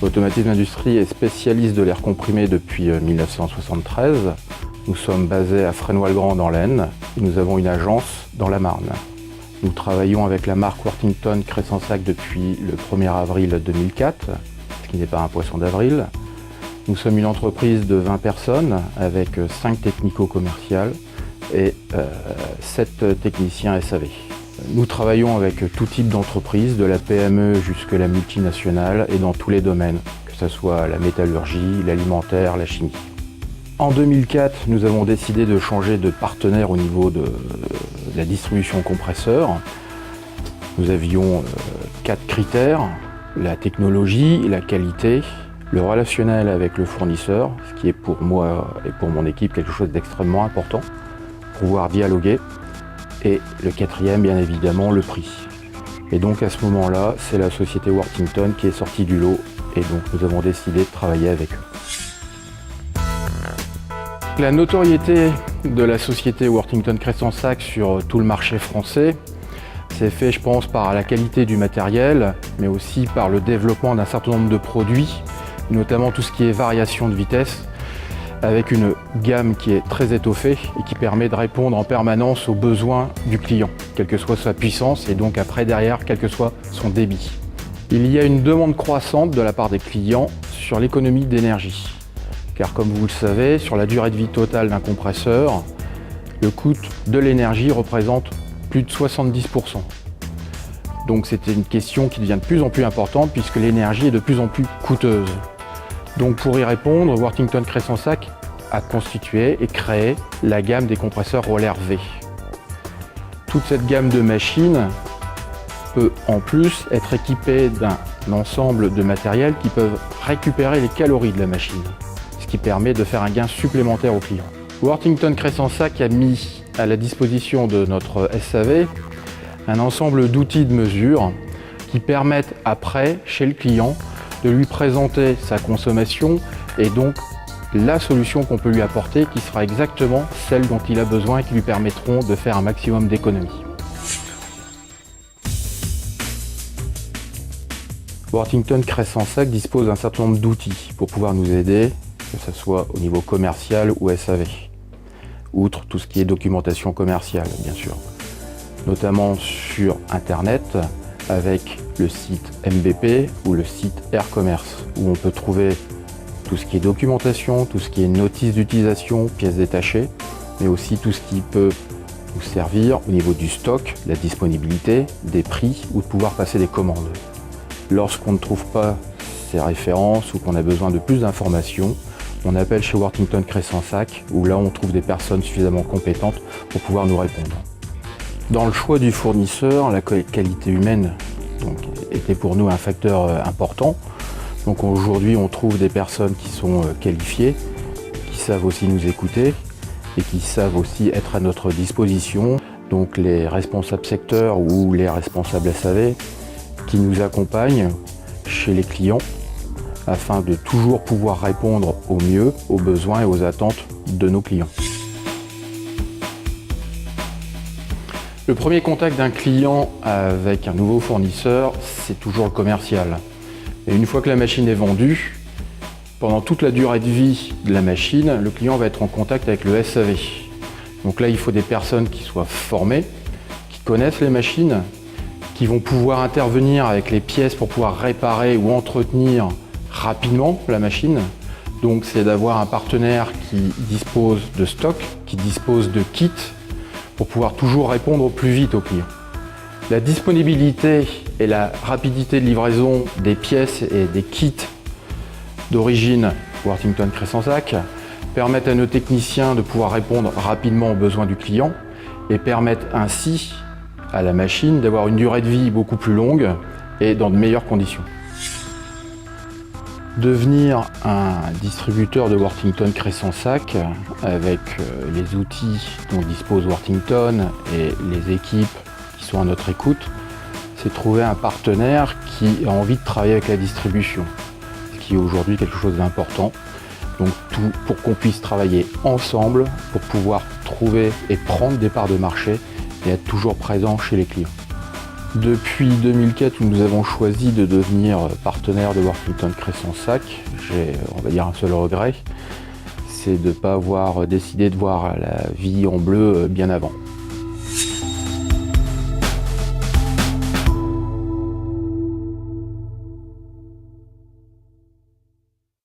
Automatisme Industrie est spécialiste de l'air comprimé depuis 1973. Nous sommes basés à Fresnoy-le-Grand dans l'Aisne et nous avons une agence dans la Marne. Nous travaillons avec la marque Worthington Cressensac depuis le 1er avril 2004, ce qui n'est pas un poisson d'avril. Nous sommes une entreprise de 20 personnes avec 5 technico-commerciales et 7 techniciens SAV. Nous travaillons avec tout type d'entreprise, de la PME jusqu'à la multinationale et dans tous les domaines, que ce soit la métallurgie, l'alimentaire, la chimie. En 2004, nous avons décidé de changer de partenaire au niveau de la distribution compresseur. Nous avions 4 critères, la technologie, la qualité, le relationnel avec le fournisseur, ce qui est pour moi et pour mon équipe quelque chose d'extrêmement important, pouvoir dialoguer. Et le 4e, bien évidemment, le prix. Et donc à ce moment-là, c'est la société Worthington qui est sortie du lot et donc nous avons décidé de travailler avec eux. La notoriété de la société Worthington Cressensac sur tout le marché français, c'est fait, je pense, par la qualité du matériel, mais aussi par le développement d'un certain nombre de produits, notamment tout ce qui est variation de vitesse, avec une gamme qui est très étoffée et qui permet de répondre en permanence aux besoins du client, quelle que soit sa puissance et donc après derrière, quel que soit son débit. Il y a une demande croissante de la part des clients sur l'économie d'énergie. Car comme vous le savez, sur la durée de vie totale d'un compresseur, le coût de l'énergie représente plus de 70%. Donc c'est une question qui devient de plus en plus importante puisque l'énergie est de plus en plus coûteuse. Donc pour y répondre, Worthington Cressensac a constitué et créé la gamme des compresseurs Roller V. Toute cette gamme de machines peut en plus être équipée d'un ensemble de matériel qui peuvent récupérer les calories de la machine, ce qui permet de faire un gain supplémentaire au client. Worthington Cressensac a mis à la disposition de notre SAV un ensemble d'outils de mesure qui permettent après, chez le client, de lui présenter sa consommation et donc la solution qu'on peut lui apporter qui sera exactement celle dont il a besoin et qui lui permettront de faire un maximum d'économies. Worthington Cressensac dispose d'un certain nombre d'outils pour pouvoir nous aider, que ce soit au niveau commercial ou SAV, outre tout ce qui est documentation commerciale bien sûr, notamment sur Internet avec le site MBP ou le site Air Commerce où on peut trouver tout ce qui est documentation, tout ce qui est notice d'utilisation, pièces détachées, mais aussi tout ce qui peut nous servir au niveau du stock, la disponibilité, des prix ou de pouvoir passer des commandes. Lorsqu'on ne trouve pas ces références ou qu'on a besoin de plus d'informations, on appelle chez Worthington Cressensac où là on trouve des personnes suffisamment compétentes pour pouvoir nous répondre. Dans le choix du fournisseur, la qualité humaine était pour nous un facteur important. Donc aujourd'hui, on trouve des personnes qui sont qualifiées, qui savent aussi nous écouter et qui savent aussi être à notre disposition. Donc les responsables secteurs ou les responsables SAV qui nous accompagnent chez les clients afin de toujours pouvoir répondre au mieux aux besoins et aux attentes de nos clients. Le premier contact d'un client avec un nouveau fournisseur, c'est toujours le commercial. Et une fois que la machine est vendue, pendant toute la durée de vie de la machine, le client va être en contact avec le SAV. Donc là, il faut des personnes qui soient formées, qui connaissent les machines, qui vont pouvoir intervenir avec les pièces pour pouvoir réparer ou entretenir rapidement la machine. Donc c'est d'avoir un partenaire qui dispose de stock, qui dispose de kits, pour pouvoir toujours répondre au plus vite aux clients. La disponibilité et la rapidité de livraison des pièces et des kits d'origine Worthington Cressensac permettent à nos techniciens de pouvoir répondre rapidement aux besoins du client et permettent ainsi à la machine d'avoir une durée de vie beaucoup plus longue et dans de meilleures conditions. Devenir un distributeur de Worthington Cresson-Sac avec les outils dont dispose Worthington et les équipes qui sont à notre écoute, c'est trouver un partenaire qui a envie de travailler avec la distribution, ce qui est aujourd'hui quelque chose d'important. Donc tout pour qu'on puisse travailler ensemble pour pouvoir trouver et prendre des parts de marché et être toujours présent chez les clients. Depuis 2004, où nous avons choisi de devenir partenaire de Worthington Cresson-Sac, j'ai, on va dire, un seul regret, c'est de ne pas avoir décidé de voir la vie en bleu bien avant.